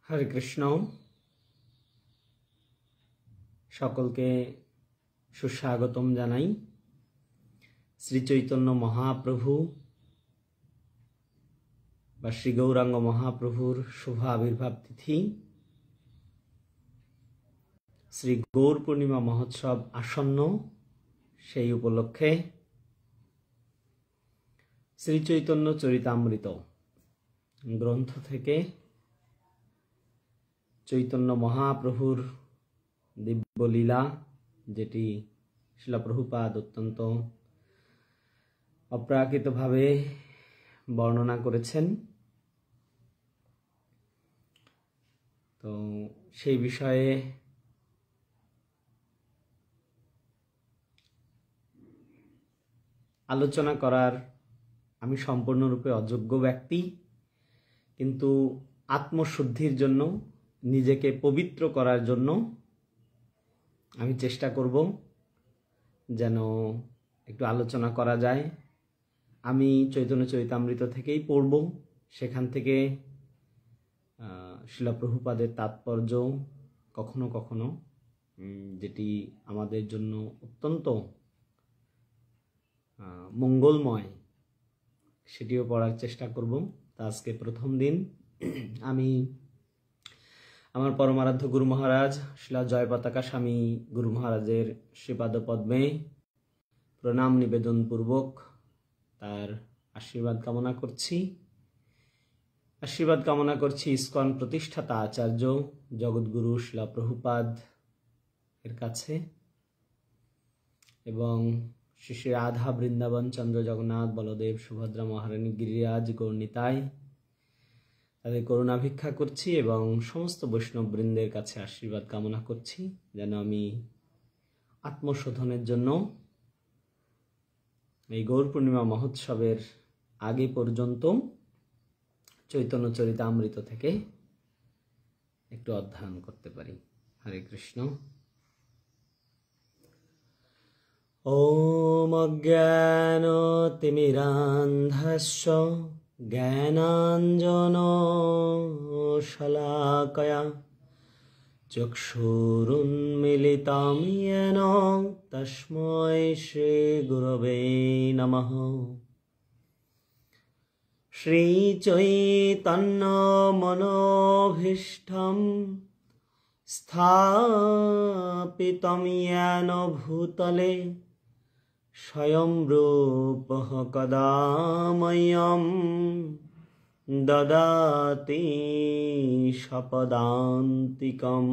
হরে কৃষ্ণ। সকলকে সুস্বাগতম জানাই। শ্রী চৈতন্য মহাপ্রভু বা শ্রী গৌরাঙ্গ মহাপ্রভুর শুভ আবির্ভাব তিথি, শ্রী গৌর পূর্ণিমা মহোৎসব আসন্ন। সেই উপলক্ষে শ্রী চৈতন্য চরিতামৃত গ্রন্থ থেকে চৈতন্য মহাপ্রভুর দিব্য লীলা, যেটি শ্রীল প্রভুপাদ অত্যন্ত অপ্রাকৃতভাবে বর্ণনা করেছেন, তো সেই বিষয়ে আলোচনা করার আমি সম্পূর্ণরূপে অযোগ্য ব্যক্তি, কিন্তু আত্মশুদ্ধির জন্য, নিজেকে পবিত্র করার জন্য আমি চেষ্টা করব যেন একটু আলোচনা করা যায়। আমি চৈতন্য চরিতামৃত থেকেই পড়ব, সেখান থেকে শ্রীল প্রভুপাদের তাৎপর্য কখনো কখনো যেটি আমাদের জন্য অত্যন্ত মঙ্গলময়, সেটিও পড়ার চেষ্টা করব। তা আজকে প্রথম দিন আমি আমার পরমারাধ্য গুরু মহারাজ শ্রীল জয়পতাকা স্বামী গুরু মহারাজের শ্রীপাদ পদ্মে প্রণাম নিবেদন পূর্বক তার আশীর্বাদ কামনা করছি। আশীর্বাদ কামনা করছি ইসকন প্রতিষ্ঠাতা আচার্য জগৎগুরু শ্রীল প্রভুপাদ এর কাছে, এবং শ্রী শ্রী রাধা বৃন্দাবন চন্দ্র জগন্নাথ বলদেব সুভদ্রা মহারানী গিরিরাজ গৌরনিতাই তাদের করুণা ভিক্ষা করছি, এবং সমস্ত বৈষ্ণব বৃন্দের কাছে আশীর্বাদ কামনা করছি যেন আমি আত্মশোধনের জন্য এই গৌর পূর্ণিমা মহোৎসবের আগে পর্যন্ত চৈতন্য চরিতামৃত থেকে একটু অধ্যয়ন করতে পারি। হরে কৃষ্ণ। ওম অজ্ঞানতিমিরান্ধস্য জ্ঞানাঞ্জনশলাকয়া চক্ষুরুন্মিলিतं येन তস্मै শ্রীগুরবে নমঃ। শ্রীচৈতন্যমনোভীষ্টং স্থাপিतं येन ভূতলে স্বয়ং রূপঃ কদা মह्यं দদাতি স্বপদান্তিকম।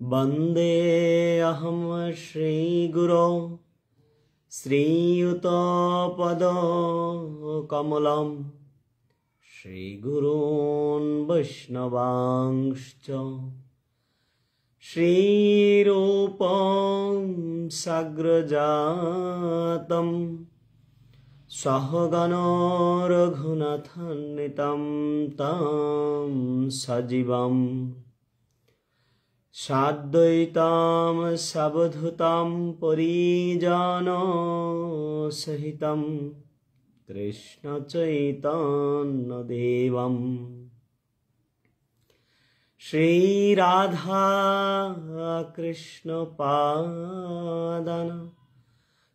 বন্দেऽহং শ্রীগুরো শ্রীযুতপদকমলম শ্রীগুরূन् বৈষ্ণবাংশ্চ শ্রীরূপং সাগ্রজাতম সহগণ রঘুনাথান্বিতং तं সজীবং সাদ্বৈতং সাবধূतं পরিজনসহিतं কৃষ্ণ চৈতন্যদেবম শ্রী রাধা কৃষ্ণ পাদান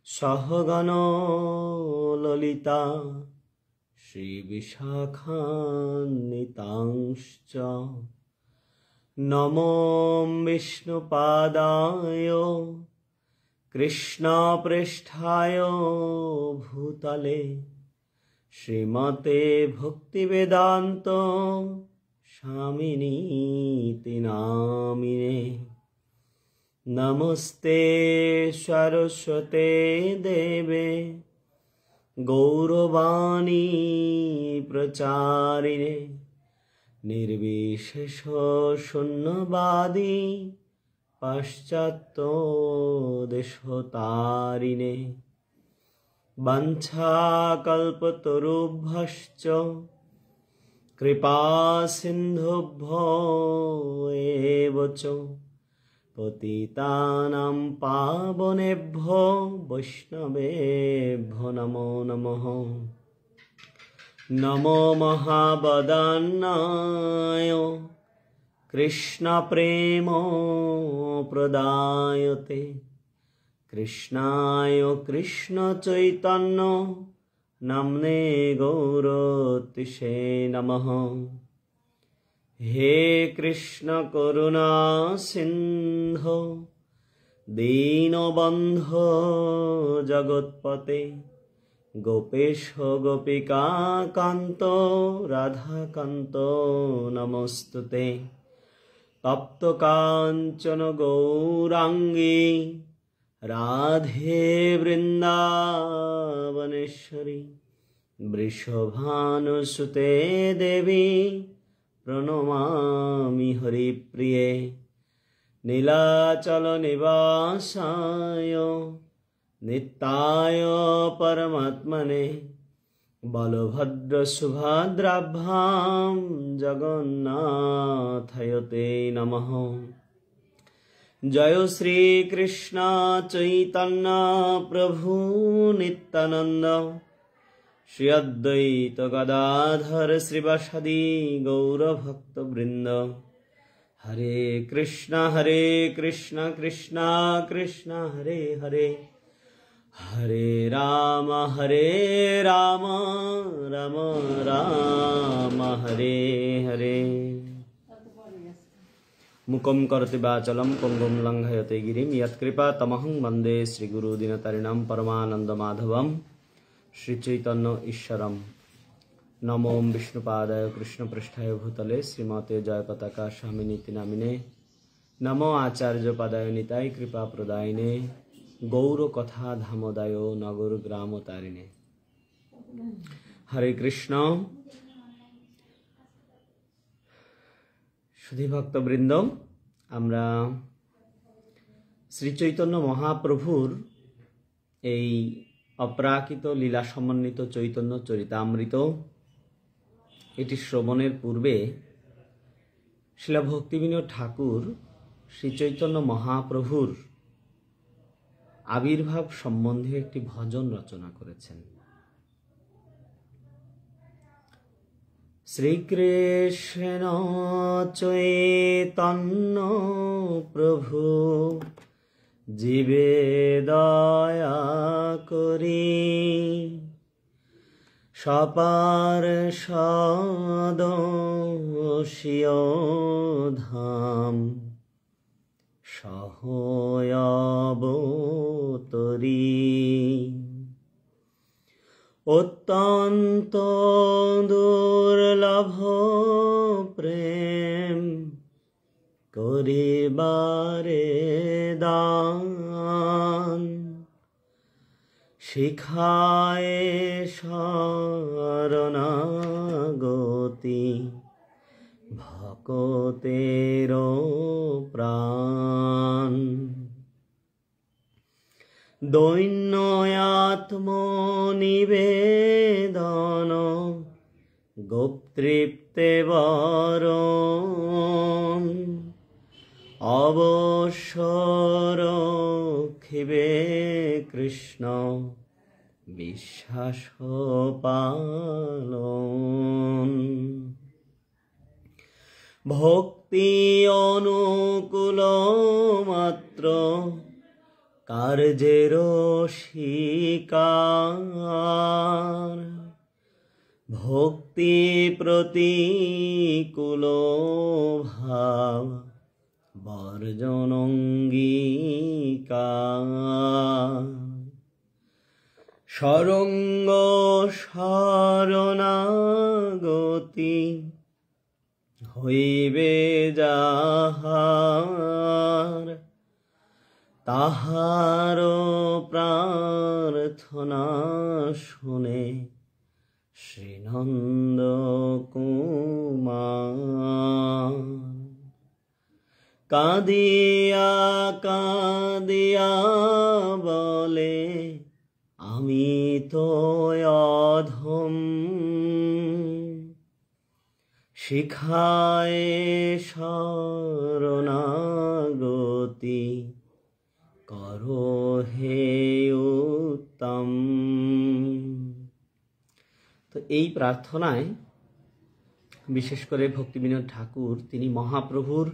সহগণ ললিতা শ্রী বিশাখান্বিতাংশ্চ নমো বিষ্ণুপাদায় কৃষ্ণপৃষ্ঠায় ভূতলে শ্রীমতে ভক্তিবেদান্ত স্বামিনীতি নামিনে। নমস্তে সরস্বতে দেবে গৌরবাণী প্রচারিণে নির্বিশেষ শূন্যবাদী পাশ্চাত্য দেশতারিণে। বাঞ্ছাকল্পতরুভ্যশ্চ কৃপা সিন্ধুভ্যো এব চ পতিতানাং পাবনেভ্যো বৈষ্ণবেভ্যো নমো নমঃ। नमो महावदन्नाय कृष्णप्रेम प्रदायते कृष्णाय कृष्णचैतन्य नाम्ने गौरतिसे नमः। हे कृष्ण करुणा सिन्धो दीनबन्धो जगत्पते गोपेश गोपिका कान्तो राधाकान्तो नमोस्तुते। तप्त काञ्चन गौराङ्गी राधे वृन्दावनेश्वरी वृषभानुसुते देवी प्रणमामि हरिप्रिये। नीलाचल निवासाय नित्याय परमात्मने बलभद्र सुभद्राभ्यां जगन्नाथाय नमः। जय श्री कृष्ण चैतन्य प्रभु नित्यानंद श्री अद्वैत गदाधर श्रीवासादि गौरभक्तवृंद। हरे कृष्ण कृष्ण कृष्ण हरे हरे हरे राम राम राम हरे हरे। मुकं करोति वाचालं पंगुं लंघयते गिरिं यत्कृपा तमहं वन्दे श्रीगुरुदीनतारिणां परमानन्दमाधवं श्रीचैतन्य ईश्वरम्। नमो विष्णुपादाय कृष्णपृष्ठाय भूतले श्रीमते जयपताका स्वामिनीति नामिने। नमो आचार्यपादाय निताय कृपा प्रदायिने गौरकथा धामोदाय नगर ग्राम तारिणे। हरे कृष्ण। सुधी भक्तबृंद, আমরা শ্রী চৈতন্য মহাপ্রভুর এই অপ্রাকৃত লীলা সমন্বিত চৈতন্য চরিতামৃত এটি শ্রবণের পূর্বে শ্রীলা ভক্তিবিনোদ ঠাকুর শ্রী চৈতন্য মহাপ্রভুর আবির্ভাব সম্বন্ধে একটি ভজন রচনা করেছেন। শ্রীকৃষ্ণ চৈতন্য প্রভু জীবে দয়া করি সপার্ষদ সিয় ধাম সহয়াবতরী। অত্যন্ত দুর্লভ প্রেম করিবারে দান শিখায় শরণাগতি ভকতের প্রাণ। দৈন্য আত্মনিবেদন গোপতৃপ্তে বরণ অবশ্য রক্ষিবে কৃষ্ণ বিশ্বাস পালন। ভক্তি অনুকূল মাত্র কার্যের শিকার ভক্তি প্রতিকূল ভাব বর্জন অঙ্গীকার। সরঙ্গ শরণাগতি হইবে যাহার তাহার প্রার্থনা শুনে শ্রীনন্দ কুমার। কাঁদিয়া কাঁদিয়া বলে আমি তো অধম শিখায় শরণাগতি করো হে উত্তম। তো এই প্রার্থনায় বিশেষ করে ভক্তিবিনোদ ঠাকুর তিনি মহাপ্রভুর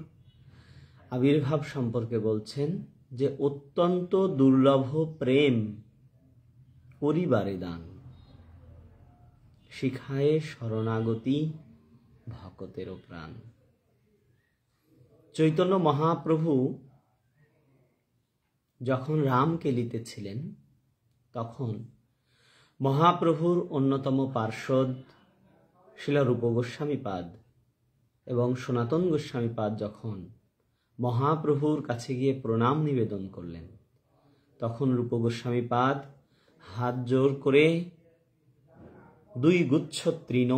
আবির্ভাব সম্পর্কে বলছেন যে অত্যন্ত দুর্লভ প্রেম পরিবারে দান, শিখায়ে শরণাগতি ভকতেরও প্রাণ। চৈতন্য মহাপ্রভু যখন রামকেলিতে ছিলেন তখন মহাপ্রভুর অন্যতম পার্ষদ শ্রীল রূপ গোস্বামীপাদ এবং সনাতন গোস্বামীপাদ যখন মহাপ্রভুর কাছে গিয়ে প্রণাম নিবেদন করলেন, তখন রূপ গোস্বামীপাদ হাত জোর করে 2 গুচ্ছ তৃণ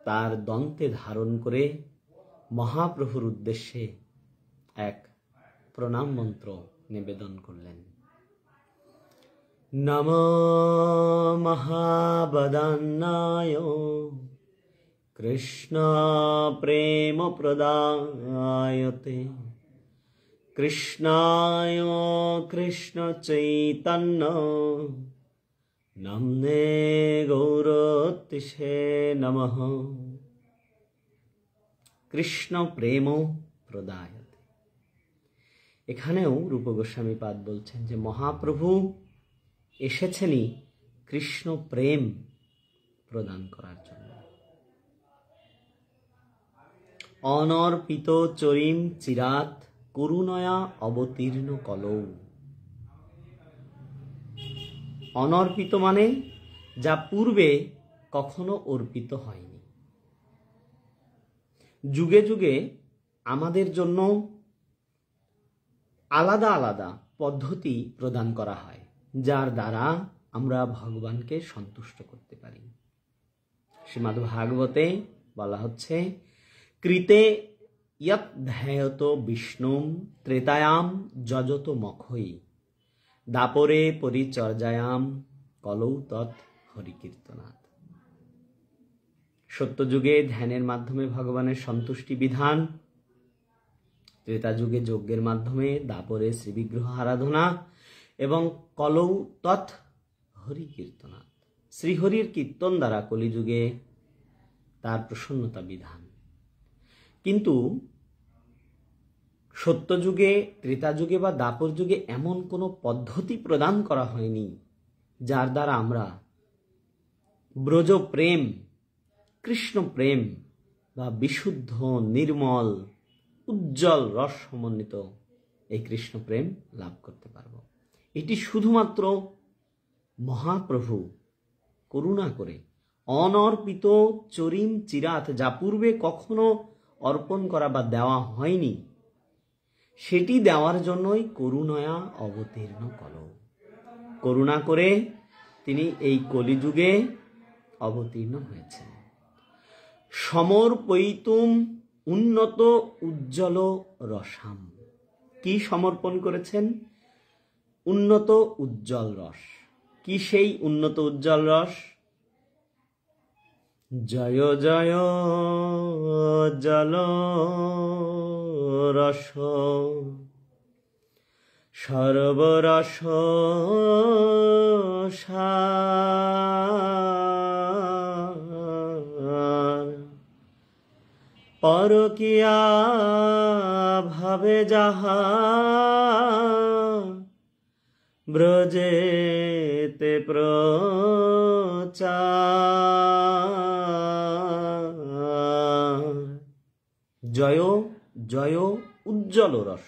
তার দন্তে ধারণ করে মহাপ্রভুর উদ্দেশ্যে এক প্রণাম মন্ত্র নিবেদন করলেন। নমো মহাবদান্নায় কৃষ্ণ প্রেম প্রদায়তে কৃষ্ণায় কৃষ্ণ চৈতন্য নামনে গৌরতিষে নমঃ। কৃষ্ণ প্রেম প্রদায়তে। এখানেও রূপ গোস্বামীপাদ বলছেন যে মহাপ্রভু এসেছেনই কৃষ্ণ প্রেম প্রদান করার জন্য। অনর্পিত চরিম চিরাত করুণয়া অবতীর্ণ কলৌ। অনর্পিত মানে যা পূর্বে কখনো অর্পিত হয়নি। যুগে যুগে আমাদের জন্য আলাদা আলাদা পদ্ধতি প্রদান করা হয়, যার দ্বারা আমরা ভগবানকে সন্তুষ্ট করতে পারি। শ্রীমদ্ ভাগবতে বলা হচ্ছে, কৃতে ইয়ৎ ধ্যায়ত বিষ্ণুম ত্রেতায়াম যজত মখৈ দাপরে পরিচর্যায়াম কলৌ তৎ হরিকীর্তনাৎ। সত্যযুগে ধ্যানের মাধ্যমে ভগবানের সন্তুষ্টি বিধান, ত্রেতা যুগে যজ্ঞের মাধ্যমে, দাপরে শ্রীবিগ্রহ আরাধনা এবং কলৌ তৎ হরিকীর্তনাৎ শ্রীহরির কীর্তন দ্বারা কলিযুগে তার প্রসন্নতা বিধান। কিন্তু সত্যযুগে, ত্রেতা যুগে বা দাপর যুগে এমন কোনো পদ্ধতি প্রদান করা হয়নি যার দ্বারা আমরা ব্রজ প্রেম, কৃষ্ণ প্রেম বা বিশুদ্ধ নির্মল উজ্জ্বল রস সমন্বিত এই কৃষ্ণ প্রেম লাভ করতে পারব। এটি শুধুমাত্র মহাপ্রভু করুণা করে অনর্পিত চরিম চিরাত, যা পূর্বে কখনো অর্পণ করা বা দেওয়া হয়নি, সেটি দেওয়ার জন্যই করুণয়া অবতীর্ণ কলৌ। করুণা করে তিনি এই কলিযুগে অবতীর্ণ হয়েছেন। সমর্পয়িতুম উন্নত উজ্জ্বল রসাম। কি সমর্পণ করেছেন? উন্নত উজ্জ্বল রস। কি সেই উন্নত উজ্জ্বল রস? জয় জয় জল রস সর্বরস সার পরকিয়া ভাবে যাহা ব্রজেতে প্রচার। জয় জয় উজ্জ্বল রস,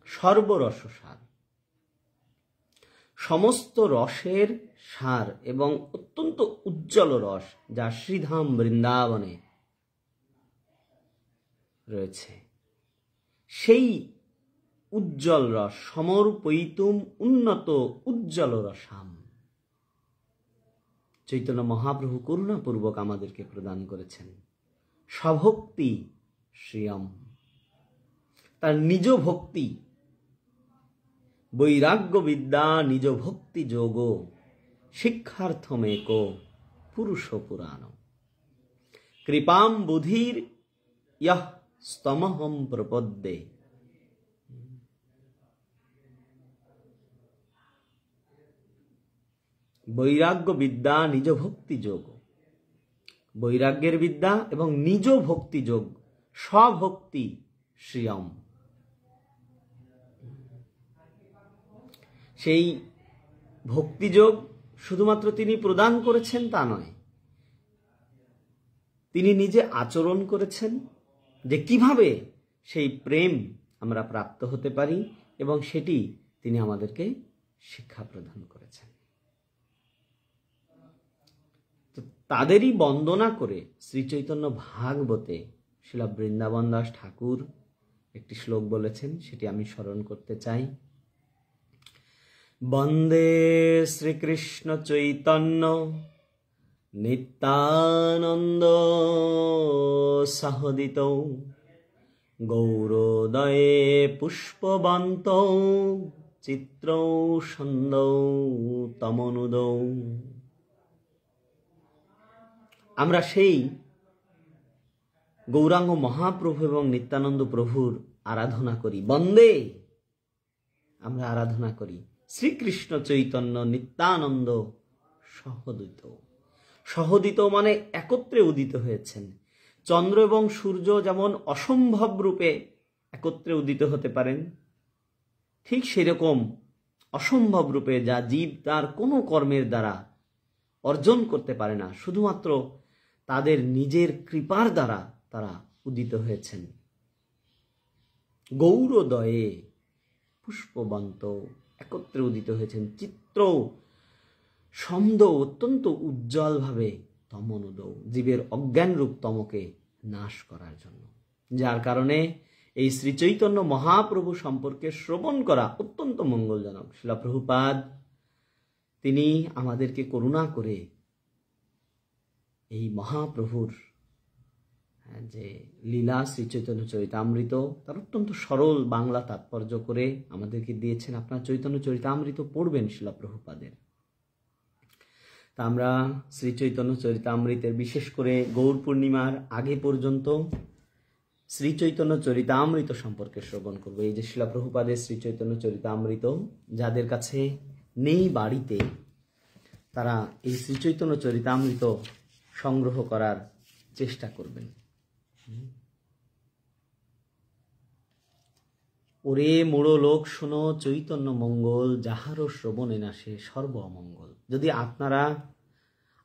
সর্বরস সার, সমস্ত রসের সার এবং অত্যন্ত উজ্জ্বল রস যা শ্রীধাম বৃন্দাবনে রয়েছে, সেই উজ্জ্বল রস সমর্পয়িতুম উন্নত উজ্জ্বল রসাম চৈতন্য মহাপ্রভু করুণাপূর্বক আমাদেরকে প্রদান করেছেন। স্বভক্তি শ্রিয়ম, তার নিজ ভক্তি, বৈরাগ্য বিদ্যা নিজ ভক্তি যোগ শিক্ষার্থমেক পুরুষ পুরাণ কৃপাম বুধির ইয়ঃ স্তমহম প্রপদ্যে। বৈরাগ্য বিদ্যা নিজ ভক্তি যোগ। বৈরাগ্যের বিদ্যা এবং নিজ ভক্তি যোগ, স্বভক্তি শ্রিয়ম। সেই ভক্তিযোগ শুধুমাত্র তিনি প্রদান করেছেন তা নয়, তিনি নিজে আচরণ করেছেন যে কিভাবে সেই প্রেম আমরা প্রাপ্ত হতে পারি, এবং সেটি তিনি আমাদেরকে শিক্ষা প্রদান করেছেন। তো তাদেরই বন্দনা করে শ্রীচৈতন্য ভাগবতে শ্রীল বৃন্দাবন দাস ঠাকুর একটি শ্লোক বলেছেন, সেটি আমি স্মরণ করতে চাই। বন্দে শ্রীকৃষ্ণ চৈতন্য নিত্যানন্দ সহোদিত গৌরোদয়ে পুষ্পবন্ত চিত্রৌ সন্দৌ তমনুদৌ। আমরা সেই গৌরাঙ্গ মহাপ্রভু এবং নিত্যানন্দ প্রভুর আরাধনা করি। বন্দে আমরা আরাধনা করি শ্রীকৃষ্ণ চৈতন্য নিত্যানন্দ সহোদিত। সহোদিত মানে একত্রে উদিত হয়েছেন। চন্দ্র এবং সূর্য যেমন অসম্ভব রূপে একত্রে উদিত হতে পারেন, ঠিক সেরকম অসম্ভব রূপে যা জীব তার কোনো কর্মের দ্বারা অর্জন করতে পারে না, শুধুমাত্র তাদের নিজের কৃপার দ্বারা তারা উদিত হয়েছেন। গৌরোদয়ে পুষ্পবন্ত, একত্রে উদিত হয়েছেন। চিত্র ছন্দ অত্যন্ত উজ্জ্বলভাবে তমনুদৌ, জীবের অজ্ঞান রূপ তমকে নাশ করার জন্য। যার কারণে এই শ্রীচৈতন্য মহাপ্রভু সম্পর্কে শ্রবণ করা অত্যন্ত মঙ্গলজনক। শ্রীল প্রভুপাদ তিনি আমাদেরকে করুণা করে এই মহাপ্রভুর যে লীলা শ্রীচৈতন্য চরিতামৃত তার অত্যন্ত সরল বাংলা তাৎপর্য করে আমাদেরকে দিয়েছেন। আপনার চৈতন্য চরিতামৃত পড়বেন শ্রীল প্রভুপাদের। তা আমরা শ্রীচৈতন্য চরিতামৃতের বিশেষ করে গৌর পূর্ণিমার আগে পর্যন্ত শ্রীচৈতন্য চরিতামৃত সম্পর্কে শ্রবণ করব। এই যে শ্রীল প্রভুপাদের শ্রীচৈতন্য চরিতামৃত যাদের কাছে নেই বাড়িতে, তারা এই শ্রীচৈতন্য চরিতামৃত সংগ্রহ করার চেষ্টা করবেন। ওরে মোড়ো লোক শোনো চৈতন্য মঙ্গল, যাহারও শ্রবণে নাশে সর্ব অমঙ্গল। যদি আপনারা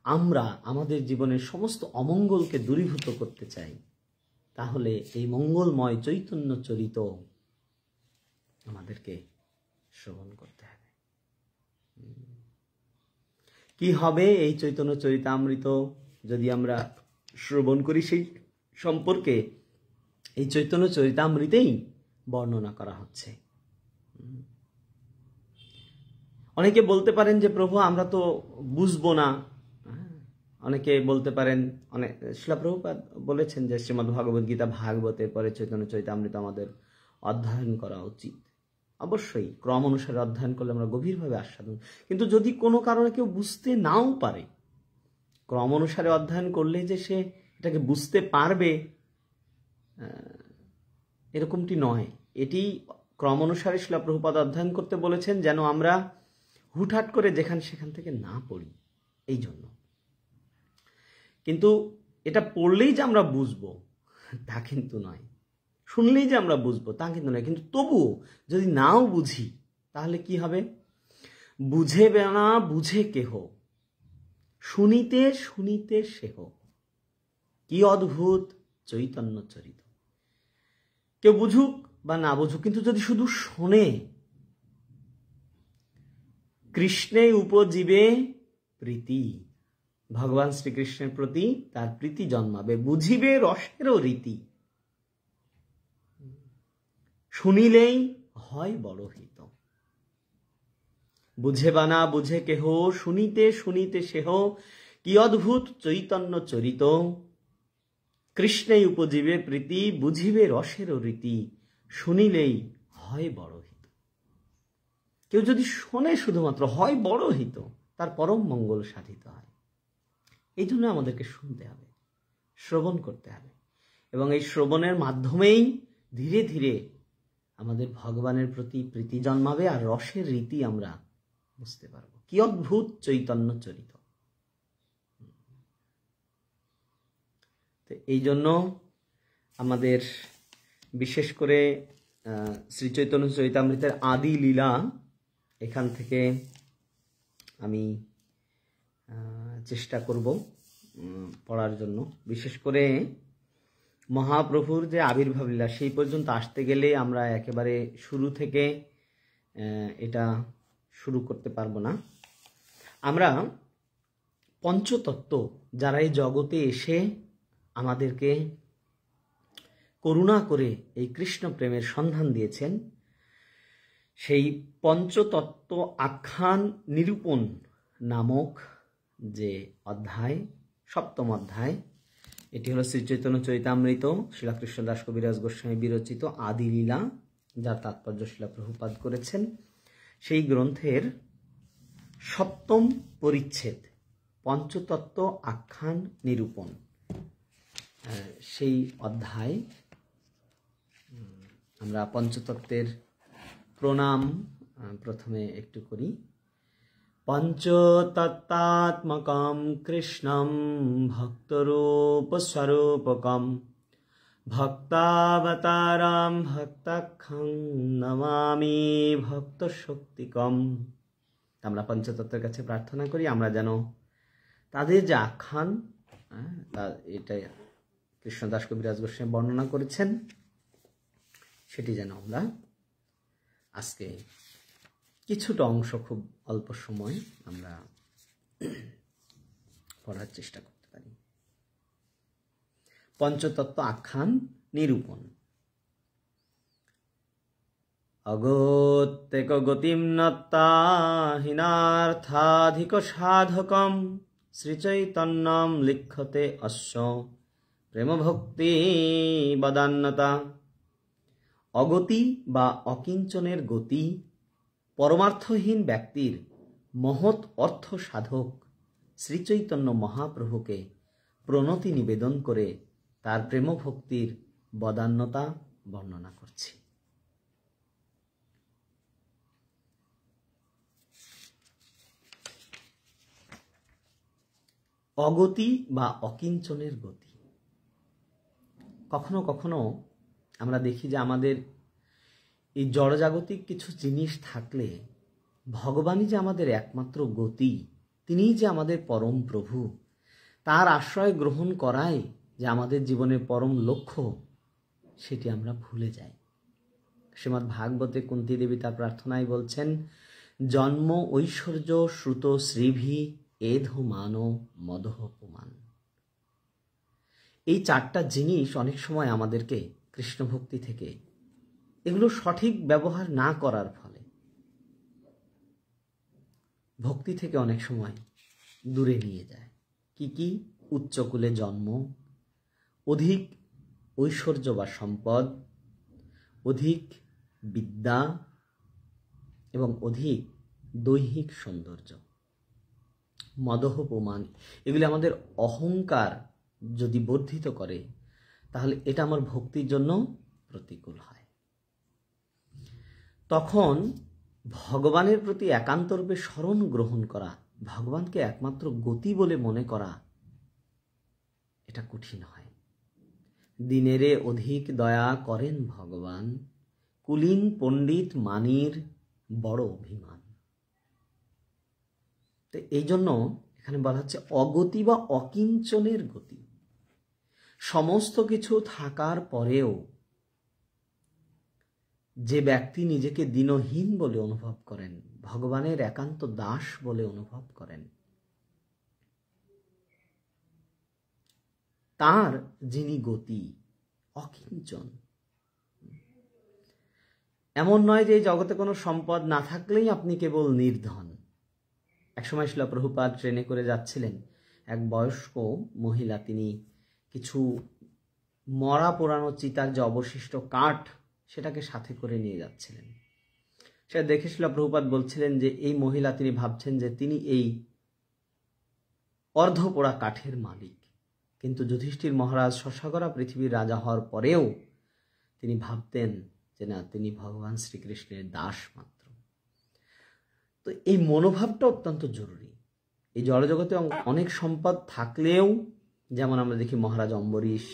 আমরা আমাদের জীবনের সমস্ত অমঙ্গলকে দূরীভূত করতে চাই, তাহলে এই মঙ্গলময় চৈতন্য চরিত আমাদেরকে শ্রবণ করতে হবে। কি হবে এই চৈতন্য চরিতামৃত যদি আমরা শ্রবণ করি, সেই সম্পর্কে এই চৈতন্য চরিতামৃতেই বর্ণনা করা হচ্ছে। অনেকে বলতে পারেন যে প্রভু আমরা তো বুঝবো না। অনেকে বলতে পারেন, শ্রীল প্রভুপাদ বলেছেন যে শ্রীমদ্ ভগবদ গীতা ভাগবতের পরে চৈতন্য চরিতামৃত আমাদের অধ্যয়ন করা উচিত। অবশ্যই ক্রম অনুসারে অধ্যয়ন করলে আমরা গভীরভাবে আস্বাদন। কিন্তু যদি কোনো কারণে কেউ বুঝতে নাও পারে, ক্রম অনুসারে অধ্যয়ন করলে যে সে এটাকে বুঝতে পারবে এরকমটি নয়। এটি ক্রম অনুসারে শ্রীল প্রভুপাদ অধ্যয়ন করতে বলেছেন যেন আমরা হুটহাট করে সেখান থেকে না পড়ি, এই জন্য। কিন্তু এটা পড়লেই যে আমরা বুঝবো তা কিন্তু নয়, শুনলেই যে আমরা বুঝবো তা কিন্তু নয়। কিন্তু তবুও যদি নাও বুঝি তাহলে কি হবে? বুঝে না বুঝে কেহ, শুনিতে শুনিতে সেহ, কি অদ্ভুত চৈতন্য চরিত। কেউ বুঝুক বা না বুঝুক, কিন্তু যদি শুধু শোনে, কৃষ্ণে উপজীবে প্রীতি, ভগবান শ্রীকৃষ্ণের প্রতি তার প্রীতি জন্মাবে। বুঝিবে রসেরও রীতি, শুনিলেই হয় বড় হিত। বুঝে বা না বুঝে কেহ, শুনিতে শুনিতে সেহ, কি অদ্ভুত চৈতন্য চরিত। কৃষ্ণে উপজীবে প্রীতি, বুঝিবে রসেরও রীতি, শুনিলেই হয় বড় হিত। কেউ যদি শোনে শুধুমাত্র, হয় বড় হিত, তার পরম মঙ্গল সাধিত হয়। এই জন্য আমাদেরকে শুনতে হবে, শ্রবণ করতে হবে, এবং এই শ্রবণের মাধ্যমেই ধীরে ধীরে আমাদের ভগবানের প্রতি প্রীতি জন্মাবে, আর রসের রীতি আমরা বুঝতে পারবো কি অদ্ভুত চৈতন্য চরিত। তো এই জন্য আমাদের বিশেষ করে শ্রী চৈতন্য চরিতামৃতের আদি লীলা এখান থেকে আমি চেষ্টা করব পড়ার জন্য। বিশেষ করে মহাপ্রভুর যে আবির্ভাব লীলা সেই পর্যন্ত আসতে গেলে আমরা একেবারে শুরু থেকে এটা শুরু করতে পারবো না। আমরা পঞ্চতত্ত্ব যারা এই জগতে এসে আমাদেরকে করুণা করে এই কৃষ্ণ প্রেমের সন্ধান দিয়েছেন, সেই পঞ্চতত্ত্ব আখ্যান নিরূপণ নামক যে অধ্যায়, সপ্তম অধ্যায়, এটি হলো শ্রী চৈতন্য চরিতামৃত শ্রীলা কৃষ্ণদাস কবিরাজ গোস্বামী বিরচিত আদি লীলা, যার তাৎপর্য শ্রীলা প্রভুপাদ করেছেন। সেই গ্রন্থের সপ্তম পরিচ্ছেদ পঞ্চতত্ত্ব আখ্যান নিরূপণ, সেই অধ্যায় আমরা পঞ্চতত্ত্বের প্রণাম প্রথমে একটু করি। পঞ্চতত্ত্বাত্মকম কৃষ্ণম ভক্তরূপস্বরূপকম ভক্তাবতারাম ভক্তাখ্যং নমামি ভক্তশক্তিকম। আমরা পঞ্চতত্ত্বের কাছে প্রার্থনা করি আমরা যেন তাদের যে আখ্যান, এটা কৃষ্ণদাস কবিরাজ গোস্বামী বর্ণনা করেছেন, সেটি যেন আমরা আজকে কিছুটা অংশ, খুব অল্প সময় আমরা পড়ার চেষ্টা করতে পারি। পঞ্চতত্ত্ব আখ্যান নিরূপণ। অগত্যেক গতিম নত্তা হীনার্থাধিক সাধকম শ্রীচৈতন্যম লিখ্যতে অশ্ব প্রেমভক্তি বদান্যতা। অগতি বা অকিঞ্চনের গতি পরমার্থহীন ব্যক্তির মহৎ অর্থ সাধক শ্রীচৈতন্য মহাপ্রভুকে প্রণতি নিবেদন করে তার প্রেমভক্তির বদান্যতা বর্ণনা করছি। অগতি বা অকিঞ্চনের গতি। কখনো কখনো আমরা দেখি যে আমাদের এই জড়জাগতিক কিছু জিনিস থাকলে ভগবানই যে আমাদের একমাত্র গতি, তিনিই যে আমাদের পরম প্রভু, তার আশ্রয় গ্রহণ করাই যে আমাদের জীবনের পরম লক্ষ্য, সেটি আমরা ভুলে যাই। শ্রীমদ্ ভাগবতে কুন্তী দেবী তার প্রার্থনায় বলছেন, জন্ম ঐশ্বর্য শ্রুত শ্রীভি এধো মানো মদহ পুমান। এই চারটা জিনিস অনেক সময় আমাদেরকে কৃষ্ণ ভক্তি থেকে, এগুলো সঠিক ব্যবহার না করার ফলে ভক্তি থেকে অনেক সময় দূরে নিয়ে যায়। কি কি? উচ্চকুলে জন্ম, অধিক ঐশ্বর্য বা সম্পদ, অধিক বিদ্যা এবং অধিক দৈহিক সৌন্দর্য। মদহ প্রমাণ, এগুলি আমাদের অহংকার যদি বর্ধিত করে তাহলে এটা আমার ভক্তির জন্য প্রতিকূল হয়। তখন ভগবানের প্রতি একান্তরূপে শরণ গ্রহণ করা, ভগবানকে একমাত্র গতি বলে মনে করা, এটা কঠিন হয়। দিনেরে অধিক দয়া করেন ভগবান, কুলীন পণ্ডিত মানির বড় অভিমান। তো এই জন্য এখানে বলা হচ্ছে অগতি বা অকিঞ্চনের গতি। সমস্ত কিছু থাকার পরেও যে ব্যক্তি নিজেকে দীনহীন বলে অনুভব করেন, ভগবানের একান্ত দাস বলে অনুভব করেন, তার যিনি গতি অকিঞ্চন। এমন নয় যে এই জগতে কোনো সম্পদ না থাকলেই আপনি কেবল নির্ধন। একসময় শিলা প্রভুপাদ ট্রেনে করে যাচ্ছিলেন, এক বয়স্ক মহিলা, তিনি কিছু মরা পোড়ানো চিতার যে অবশিষ্ট কাঠ, সেটাকে সাথে করে নিয়ে যাচ্ছিলেন। সেটা দেখে শিলা প্রভুপাদ বলছিলেন যে এই মহিলা, তিনি ভাবছেন যে তিনি এই অর্ধ পোড়া কাঠের মালিক, কিন্তু যুধিষ্ঠির মহারাজ শশাগরা পৃথিবীর রাজা হওয়ার পরেও তিনি ভাবতেন যে না, তিনি ভগবান শ্রীকৃষ্ণের দাস মাত্র। তো এই মনোভাবটা অত্যন্ত জরুরি। এই জড়জগতে অনেক সম্পদ থাকলেও, যেমন আমরা দেখি মহারাজ অম্বরীশ,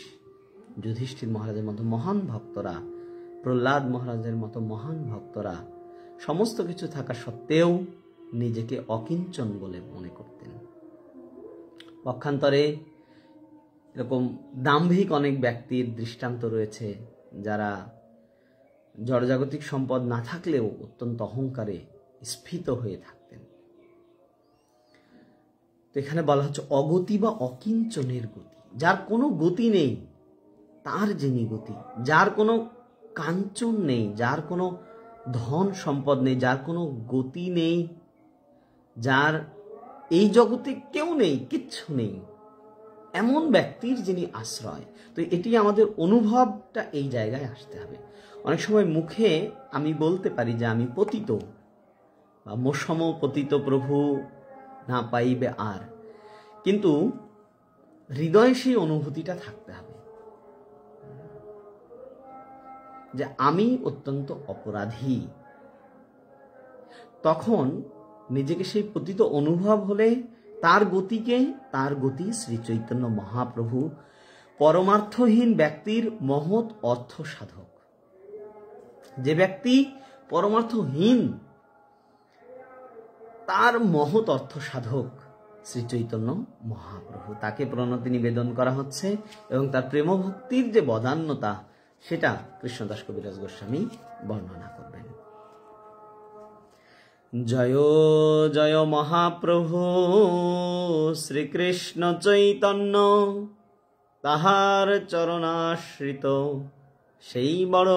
যুধিষ্ঠির মহারাজের মতো মহান ভক্তরা, প্রহ্লাদ মহারাজের মতো মহান ভক্তরা সমস্ত কিছু থাকা সত্ত্বেও নিজেকে অকিঞ্চন বলে মনে করতেন। পক্ষান্তরে এরকম দাম্ভিক অনেক ব্যক্তির দৃষ্টান্ত রয়েছে, যারা জড়জাগতিক সম্পদ না থাকলেও অত্যন্ত অহংকারে স্ফীত হয়ে থাকতেন। তো এখানে বলা হচ্ছে অগতি বা অকিঞ্চনের গতি, যার কোনো গতি নেই তার যিনি গতি, যার কোনো কাঞ্চন নেই, যার কোনো ধন সম্পদ নেই, যার কোনো গতি নেই, যার এই জগতে কেউ নেই, কিচ্ছু নেই, এমন ব্যক্তির যিনি আশ্রয়। তো এটি আমাদের অনুভবটা এই জায়গায় আসতে হবে। অনেক সময় মুখে আমি বলতে পারি যে আমি পতিত, বা মোসম পতিত প্রভু না পাইবে আর, কিন্তু হৃদয়ে সেই অনুভূতিটা থাকতে হবে যে আমি অত্যন্ত অপরাধী। তখন নিজেকে সেই পতিত অনুভব হলে তার গতি শ্রী চৈতন্য মহাপ্রভু পরমার্থহীন ব্যক্তির মহৎ অর্থ সাধক। যে ব্যক্তি পরমার্থহীন তার মহৎ অর্থ সাধক শ্রী চৈতন্য মহাপ্রভু, তাকে প্রণতি নিবেদন করা হচ্ছে এবং তার প্রেম ভক্তির যে বদান্যতা সেটা কৃষ্ণদাস কবিরাজ গোস্বামী বর্ণনা করবেন। জয় জয় মহাপ্রভু শ্রীকৃষ্ণ চৈতন্য, তাহার চরণাশ্রিত সেই বড়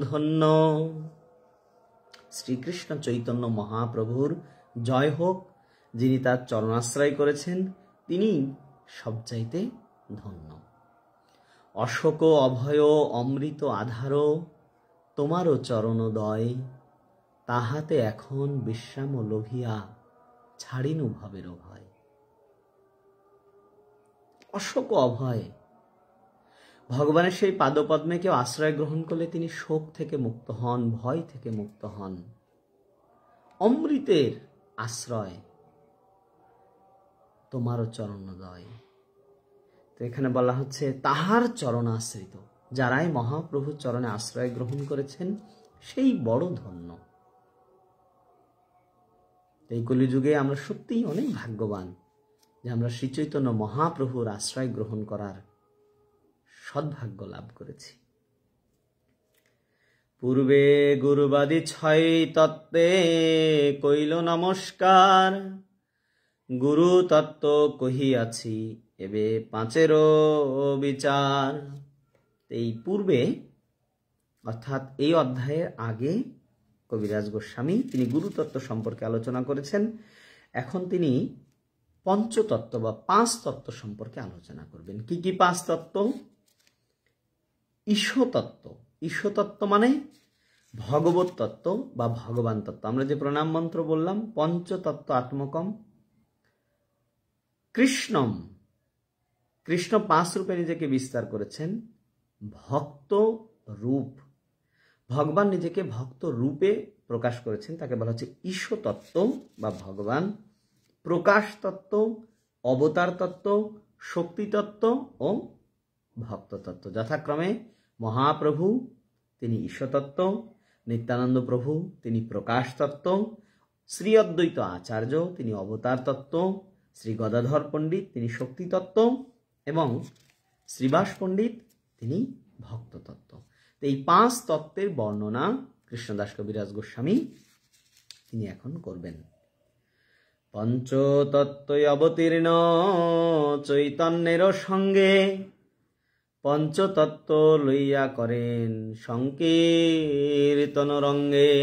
ধন্য। শ্রীকৃষ্ণ চৈতন্য মহাপ্রভুর জয় হোক, যিনি তার চরণাশ্রয় করেছেন তিনি সবচাইতে ধন্য। অশোক অভয় অমৃত আধার, তোমারও চরণোদয়, তাহাতে এখন বিশ্রাম লোভিয়া ছাড়িনু ভবের ভয়। অশোক অভয়, ভগবানের সেই পাদপদ্মে কেউ আশ্রয় গ্রহণ করলে তিনি শোক থেকে মুক্ত হন, ভয় থেকে মুক্ত হন। অমৃতের আশ্রয়, তোমারও চরণোদয়। তো এখানে বলা হচ্ছে তাহার চরণাশ্রিত, যারাই মহাপ্রভুর চরণে আশ্রয় গ্রহণ করেছেন সেই বড় ধন্য। এই কলিযুগে আমরা সত্যিই অনেক ভাগ্যবান যে আমরা শ্রী চৈতন্য মহাপ্রভুর আশ্রয় গ্রহণ করার সদ্ভাগ্য লাভ করেছি। পূর্বে গুরুবাদী ছয় তত্ত্বে কইল নমস্কার, গুরু তত্ত্ব কহিয়াছি এবে পাঁচেরও বিচার। এই পূর্বে অর্থাৎ এই অধ্যায়ের আগে কবিরাজ গোস্বামী তিনি গুরুতত্ত্ব সম্পর্কে আলোচনা করেছেন। এখন তিনি পঞ্চতত্ত্ব বা পাঁচ তত্ত্ব সম্পর্কে আলোচনা করবেন। কি কি পাঁচ তত্ত্ব? ঈশ্বতত্ত্ব। ঈশ্বতত্ত্ব মানে ভগবত তত্ত্ব বা ভগবান তত্ত্ব। আমরা যে প্রণাম মন্ত্র বললাম, পঞ্চতত্ত্ব আত্মকম কৃষ্ণম, কৃষ্ণ পাঁচ রূপে নিজেকে বিস্তার করেছেন। ভক্ত রূপ, ভগবান নিজেকে ভক্ত রূপে প্রকাশ করেছেন, তাকে বলা হচ্ছে ঈশ্বতত্ত্ব বা ভগবান। প্রকাশ তত্ত্ব, অবতার তত্ত্ব, শক্তি তত্ত্ব ও ভক্ত তত্ত্ব। যথাক্রমে মহাপ্রভু তিনি ঈশ্বতত্ত্ব, নিত্যানন্দ প্রভু তিনি প্রকাশ তত্ত্ব, শ্রী অদ্বৈত আচার্য তিনি অবতার তত্ত্ব, শ্রী গদাধর পণ্ডিত তিনি শক্তি তত্ত্ব এবং শ্রীবাস পণ্ডিত তিনি ভক্ত তত্ত্ব। তো এই পাঁচ তত্ত্বের বর্ণনা কৃষ্ণদাস কবিরাজ গোস্বামী তিনি এখন করবেন। পঞ্চতত্ত্বই অবতীর্ণ চৈতন্যের সঙ্গে, পঞ্চতত্ত্ব লইয়া করেন সংকীর্তন রঙ্গে।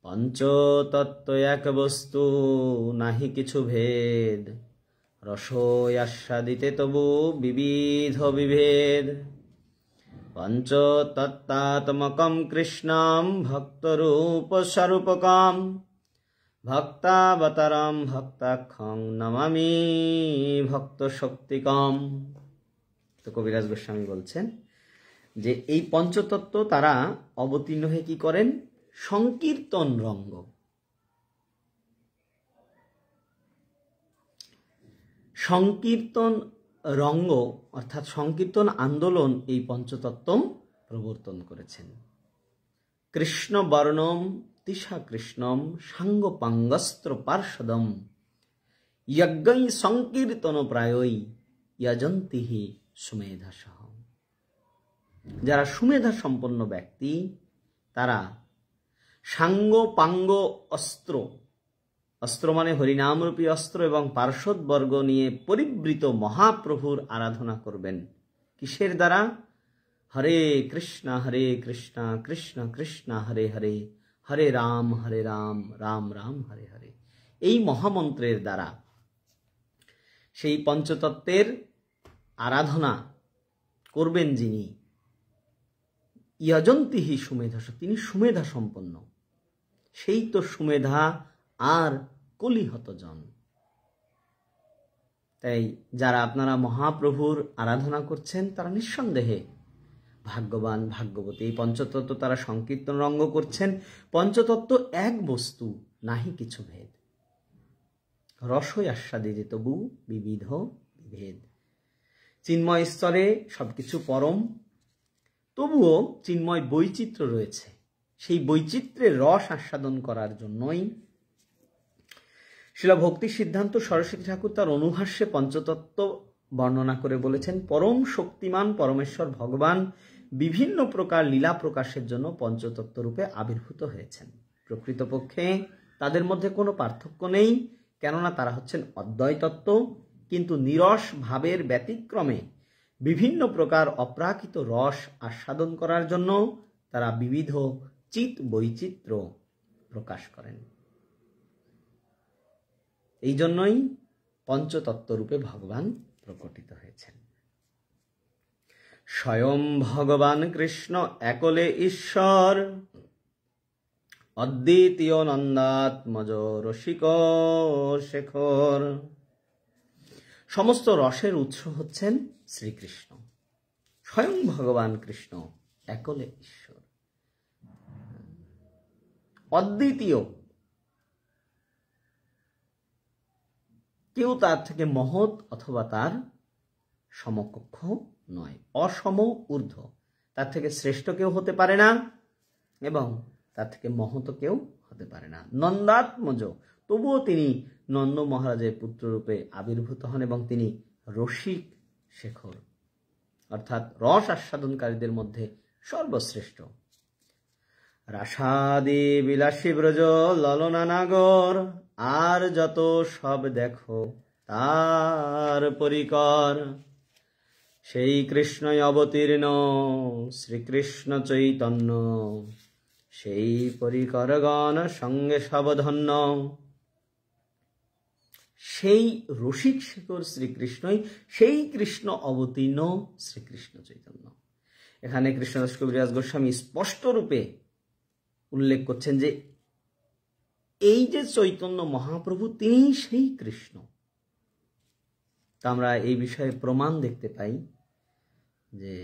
পঞ্চতত্ত্ব এক বস্তু নাহি কিছু ভেদ, রসই আস্বাদিতে তবু বিবিধ বিভেদ। পঞ্চতত্ত্বাত্মকম কৃষ্ণম ভক্তরূপ স্বরূপকম, ভক্তাবতারম ভক্তাক্ষং নমামি ভক্ত শক্তিকম। তো কবিরাজ গোস্বামী বলছেন যে এই পঞ্চতত্ত্ব তারা অবতীর্ণ হয়ে কি করেন? সংকীর্তন রঙ্গ। সংকীর্তন রঙ্গ অর্থাৎ সংকীর্তন আন্দোলন এই পঞ্চতত্ত্ব প্রবর্তন করেছেন। কৃষ্ণ বর্ণম তিসা কৃষ্ণম সাঙ্গপাঙ্গস্ত্র পার্ষদম যজ্ঞৈ সংকীর্তন প্রায়ই যজন্তিহি সুমেধাসহ। যারা সুমেধা সম্পন্ন ব্যক্তি তারা সাঙ্গ পাঙ্গ অস্ত্র, অস্ত্র মানে হরিনামরূপী অস্ত্র, এবং পার্শ্বদবর্গ নিয়ে পরিবৃত মহাপ্রভুর আরাধনা করবেন। কিসের দ্বারা? হরে কৃষ্ণ কৃষ্ণ কৃষ্ণ হরে হরে, হরে রাম রাম রাম হরে হরে, এই মহামন্ত্রের দ্বারা সেই পঞ্চতত্ত্বের আরাধনা করবেন যিনি, যজন্তিহি সুমেধা, তিনি সুমেধা সম্পন্ন। সেই তো সুমেধা আর কলিহত জন। তাই যারা আপনারা মহাপ্রভুর আরাধনা করছেন তারা নিঃসন্দেহে ভাগ্যবান ভাগ্যবতী। এই পঞ্চতত্ত্ব তারা সংকীর্তন রঙ্গ করছেন। পঞ্চতত্ত্ব এক বস্তু, নাহি কিছু ভেদ। রসই আস্বাদিতে তবু বিবিধ বিভেদ। চিন্ময় স্তরে সবকিছু পরম, তবুও চিন্ময় বৈচিত্র্য রয়েছে। সেই বৈচিত্র্যের রস আস্বাদন করার জন্যই শিলা ভক্তি সিদ্ধান্ত সরস্বতী ঠাকুর তার অনুভাষ্যে পঞ্চতত্ত্ব বর্ণনা করে বলেছেন, পরম শক্তিমান পরমেশ্বর ভগবান বিভিন্ন প্রকার লীলা প্রকাশের জন্য পঞ্চতত্ত্ব রূপে আবির্ভূত হয়েছেন। প্রকৃতপক্ষে তাদের মধ্যে কোনো পার্থক্য নেই, কেননা তারা হচ্ছেন অদ্বয় তত্ত্ব, কিন্তু নিরস ভাবের ব্যতিক্রমে বিভিন্ন প্রকার অপ্রাকৃত রস আস্বাদন করার জন্য তারা বিবিধ চিত বৈচিত্র্য প্রকাশ করেন। এই জন্যই পঞ্চতত্ত্ব রূপে ভগবান প্রকটিত হয়েছেন। স্বয়ং ভগবান কৃষ্ণ একলে ঈশ্বর, অদ্বিতীয় নন্দাত্মজ রসিক শেখর। সমস্ত রসের উৎস হচ্ছেন শ্রীকৃষ্ণ। স্বয়ং ভগবান কৃষ্ণ একলে ঈশ্বর, অদ্বিতীয়, কেউ তার থেকে মহৎ অথবা তার সমকক্ষ নয়, অসম ঊর্ধ্ব। তার থেকে শ্রেষ্ঠ কেউ হতে পারে না এবং তার থেকে মহৎ কেউ হতে পারে না। নন্দাত্মজ, তবুও তিনি নন্দ মহারাজের পুত্ররূপে আবির্ভূত হন এবং তিনি রসিক শেখর, অর্থাৎ রস আস্বাদনকারীদের মধ্যে সর্বশ্রেষ্ঠ। রাসাদি বিলাসী ব্রজ ললনা নাগর, আর যত সব দেখো তার পরিকর। সেই কৃষ্ণই অবতীর্ণ শ্রীকৃষ্ণ চৈতন্য, সেই পরিকরগণ সঙ্গে সবধন্য। সেই রসিক শেখর শ্রীকৃষ্ণই, সেই কৃষ্ণ অবতীর্ণ শ্রীকৃষ্ণ চৈতন্য। এখানে কৃষ্ণদাস কবিরাজ গোস্বামী স্পষ্ট রূপে উল্লেখ করছেন যে এই যে চৈতন্য মহাপ্রভু, তিনি সেই কৃষ্ণ। তা আমরা এই বিষয়ে প্রমাণ দেখতে পাই যে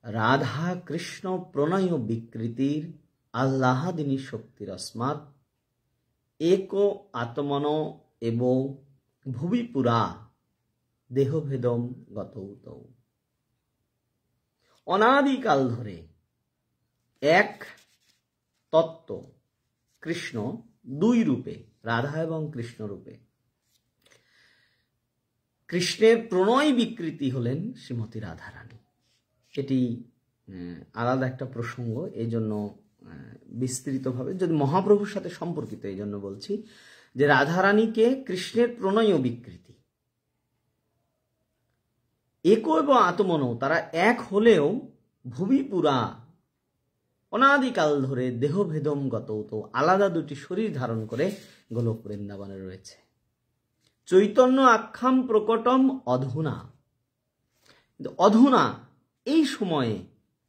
রাধা কৃষ্ণ প্রণয় বিকৃতির আহ্লাদিনী শক্তির অস্মাৎ এক আত্মন এব ভুবি পুরা দেহভেদম গতৌত। অনাদিকাল ধরে এক তত্ত্ব কৃষ্ণ দুই রূপে, রাধা এবং কৃষ্ণ রূপে। কৃষ্ণের প্রণয় বিকৃতি হলেন শ্রীমতী রাধারানী। এটি আলাদা একটা প্রসঙ্গ, এই জন্য বিস্তৃতভাবে যদি মহাপ্রভুর সাথে সম্পর্কিত, এই জন্য বলছি যে রাধারানীকে কৃষ্ণের প্রণয় বিকৃতি। একো এবং আত্মনও, তারা এক হলেও ভুবি পুরা অনাদিকাল ধরে দেহভেদম গতৌত, আলাদা দুটি শরীর ধারণ করে গোলক বৃন্দাবনে রয়েছে। চৈতন্য আখ্যাম প্রকটম অধুনা, কিন্তু অধুনা এই সময়ে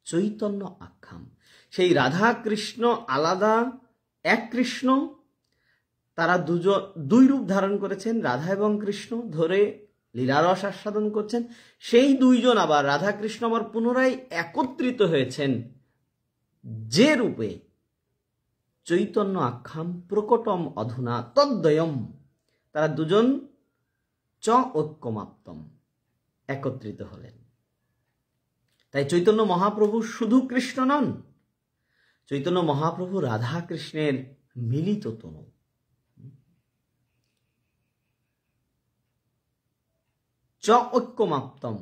চৈতন্য আখ্যাম, সেই রাধা কৃষ্ণ আলাদা এক কৃষ্ণ, তারা দুই রূপ ধারণ করেছেন, রাধা এবং কৃষ্ণ ধরে লীলারস আস্বাদন করছেন। সেই দুইজন আবার রাধা কৃষ্ণ আবার পুনরায় একত্রিত হয়েছেন যে রূপে চৈতন্য আখ্যাম প্রকটম অধুনা তদ্বয়ম, তারা দুজন চ ঐক্যমাপ্তম, একত্রিত হলেন। তাই চৈতন্য মহাপ্রভু শুধু কৃষ্ণ নন, চৈতন্য মহাপ্রভু রাধা কৃষ্ণের মিলিত তনু। চ ঐক্যমাপ্তম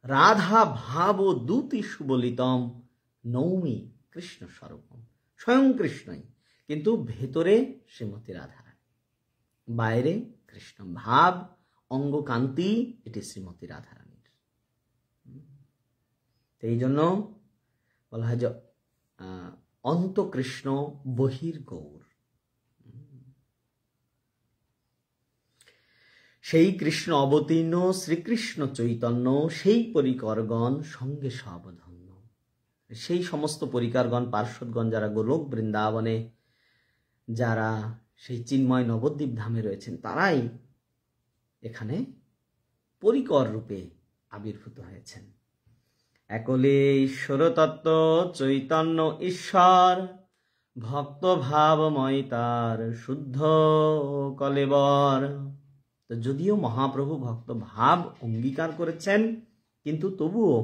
রাধা ভাব দূতি সুবলিতম নৌমি কৃষ্ণ স্বরূপম। স্বয়ং কৃষ্ণই, কিন্তু ভেতরে শ্রীমতী রাধা, বাইরে কৃষ্ণ। ভাব, অঙ্গ, কান্তি, এটি শ্রীমতী রাধারানীর। এই জন্য বলা হয় যে অন্ত কৃষ্ণ বহির্গৌর। সেই কৃষ্ণ অবতীর্ণ শ্রীকৃষ্ণ চৈতন্য, সেই পরিকরগণ সঙ্গে সাবধান্য। সেই সমস্ত পরিকারগণ, পার্শ্বদগণ যারা গোলক বৃন্দাবনে, যারা সেই চিন্ময় নবদ্বীপ ধামে রয়েছেন, তারাই এখানে পরিকর রূপে আবির্ভূত হয়েছেন। একলে ঈশ্বর তত্ত্ব চৈতন্য ঈশ্বর, ভক্ত ভাবময় তার শুদ্ধ কলেবর। তো যদিও মহাপ্রভু ভক্ত ভাব অঙ্গীকার করেছেন, কিন্তু তবুও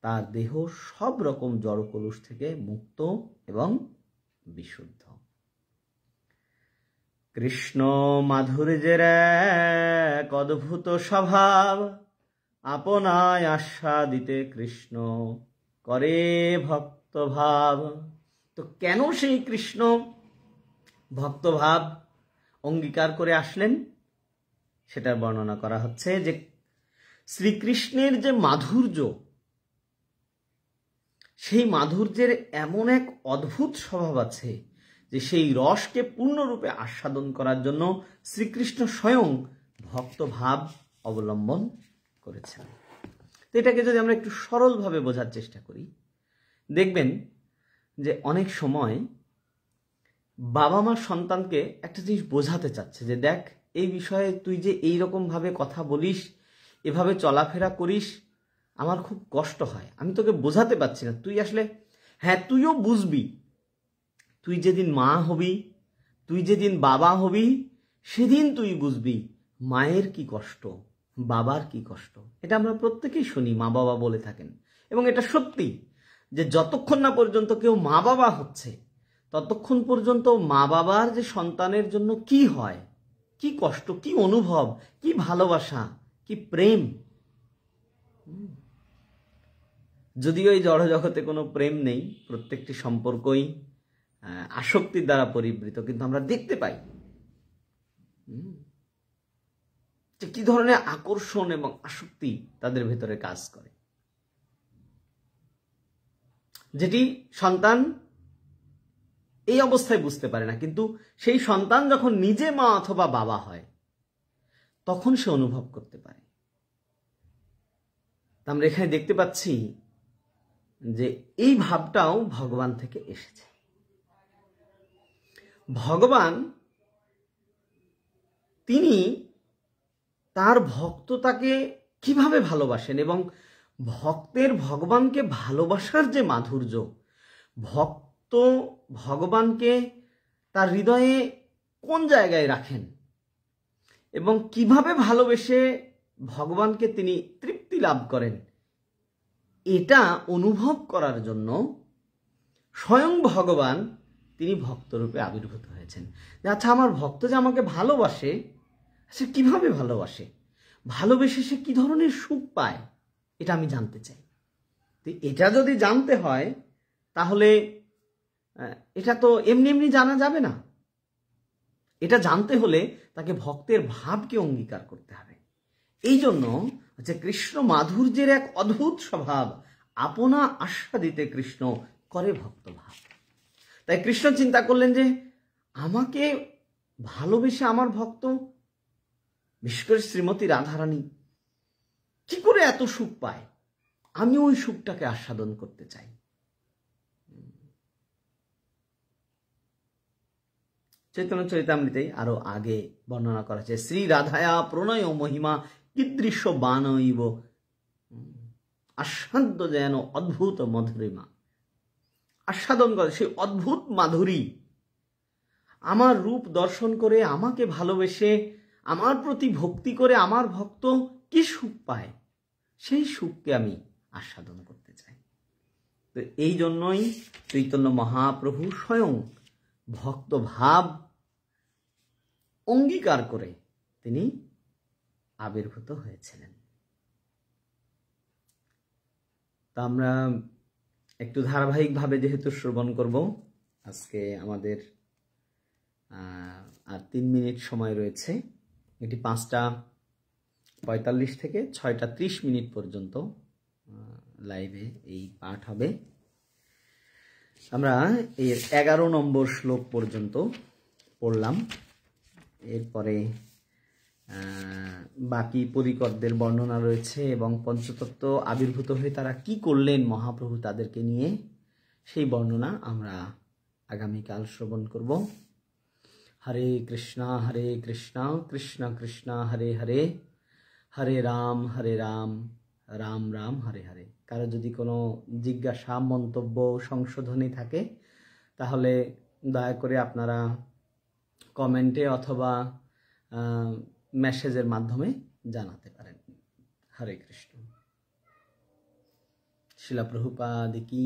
তার দেহ সব রকম জড়কলুষ থেকে মুক্ত এবং বিশুদ্ধ। কৃষ্ণ মাধুর্যের এক অদ্ভুত স্বভাব, আপনায় আস্বাদিতে কৃষ্ণ করে ভক্তভাব। তো কেন সেই কৃষ্ণ ভক্তভাব অঙ্গীকার করে আসলেন, সেটার বর্ণনা করা হচ্ছে যে শ্রীকৃষ্ণের যে মাধুর্য, সেই মাধুর্যের এমন এক অদ্ভুত স্বভাব আছে যে সেই রসকে পূর্ণরূপে আস্বাদন করার জন্য শ্রীকৃষ্ণ স্বয়ং ভক্তভাব অবলম্বন করেছেন। তো এটাকে যদি আমরা একটু সরলভাবে বোঝার চেষ্টা করি, দেখবেন যে অনেক সময় বাবা মা সন্তানকে একটা জিনিস বোঝাতে চাচ্ছে যে দেখ, এই বিষয়ে তুই যে এইরকম ভাবে কথা বলিস, এভাবে চলাফেরা করিস, আমার খুব কষ্ট হয়, আমি তোকে বোঝাতে পারছি না। তুই আসলে, হ্যাঁ তুইও বুঝবি, তুই যেদিন মা হবি, তুই যেদিন বাবা হবি, সেদিন তুই বুঝবি মায়ের কি কষ্ট, বাবার কি কষ্ট। এটা আমরা প্রত্যেকেই শুনি, মা বাবা বলে থাকেন। এবং এটা সত্যি যে যতক্ষণ না পর্যন্ত কেউ মা বাবা হচ্ছে, ততক্ষণ পর্যন্ত মা বাবার যে সন্তানের জন্য কি হয়, কি কষ্ট, কি অনুভব, কি ভালোবাসা, কি প্রেম। যদিও এই জড় জগতে কোনো প্রেম নেই, প্রত্যেকটি সম্পর্কই আসক্তির দ্বারা পরিবৃত, কিন্তু আমরা দেখতে পাই যে কি ধরনের আকর্ষণ এবং আসক্তি তাদের ভেতরে কাজ করে, যেটি সন্তান এই অবস্থায় বুঝতে পারে না। কিন্তু সেই সন্তান যখন নিজে মা অথবা বাবা হয়, তখন সে অনুভব করতে পারে। আমরা এখানে দেখতে পাচ্ছি যে এই ভাবটাও ভগবান থেকে এসেছে। ভগবান তিনি তার ভক্ততাকে কিভাবে ভালোবাসেন, এবং ভক্তের ভগবানকে ভালোবাসার যে মাধুর্য, ভক্ত ভগবানকে তার হৃদয়ে কোন জায়গায় রাখেন এবং কিভাবে ভালোবেসে ভগবানকে তিনি তৃপ্তি লাভ করেন, এটা অনুভব করার জন্য স্বয়ং ভগবান তিনি ভক্তরূপে আবির্ভূত হয়েছেন। আচ্ছা, আমার ভক্ত যে আমাকে ভালোবাসে, সে কিভাবে ভালোবাসে, ভালোবেসে সে কি ধরনের সুখ পায়, এটা আমি জানতে চাই। তো এটা যদি জানতে হয়, তাহলে এটা তো এমনি এমনি জানা যাবে না। এটা জানতে হলে তাকে ভক্তের ভাবকে অঙ্গীকার করতে হবে। এই জন্য হচ্ছে কৃষ্ণ মাধুর্যের এক অদ্ভুত স্বভাব, আপনা আস্বাদিতে কৃষ্ণ করে ভক্ত ভাব। তাই কৃষ্ণ চিন্তা করলেন যে আমাকে ভালোবেসে আমার ভক্ত, বিশেষ করে শ্রীমতী রাধারানী, কি করে এত সুখ পায়, আমি ওই সুখটাকে আস্বাদন করতে চাই। চৈতন্য চরিতামৃতে আরো আগে বর্ণনা করা হয়েছে, শ্রী রাধায়া প্রণয় মহিমা কীদৃশ্য বানইব আস্বাদ্য যেন অদ্ভুত মধুরিমা। আস্বাদন করে সেই অদ্ভুত মাধুরী, আমার রূপ দর্শন করে আমাকে ভালোবেসে আমার প্রতি ভক্তি করে আমার ভক্ত কি সুখ পায়, সেই সুখকে আমি আস্বাদন করতে চাই। তো এই জন্যই চৈতন্য মহাপ্রভু স্বয়ং ভক্ত ভাব অঙ্গীকার করে তিনি আবির্ভূত হয়েছিলেন। তা আমরা একটু ধারাবাহিকভাবে যেহেতু শ্রবণ করব, আজকে আমাদের আর 3 মিনিট সময় রয়েছে। এটি 5:45 থেকে 6:30 পর্যন্ত লাইভে এই পাঠ হবে। আমরা এর 11 নম্বর শ্লোক পর্যন্ত পড়লাম। এরপরে বাকি পরিকরদের বর্ণনা রয়েছে এবং পঞ্চতত্ত্ব আবির্ভূত হয়ে তারা কি করলেন মহাপ্রভু তাদেরকে নিয়ে, সেই বর্ণনা আমরা আগামীকাল শ্রবণ করব। হরে কৃষ্ণ কৃষ্ণ কৃষ্ণ হরে হরে, হরে রাম রাম রাম হরে হরে। কারো যদি কোনো জিজ্ঞাসা, মন্তব্য, সংশোধনী থাকে তাহলে দয়া করে আপনারা কমেন্টে অথবা মেসেজের মাধ্যমে জানাতে পারেন। হরে কৃষ্ণ। শিলা প্রভুপাদ কি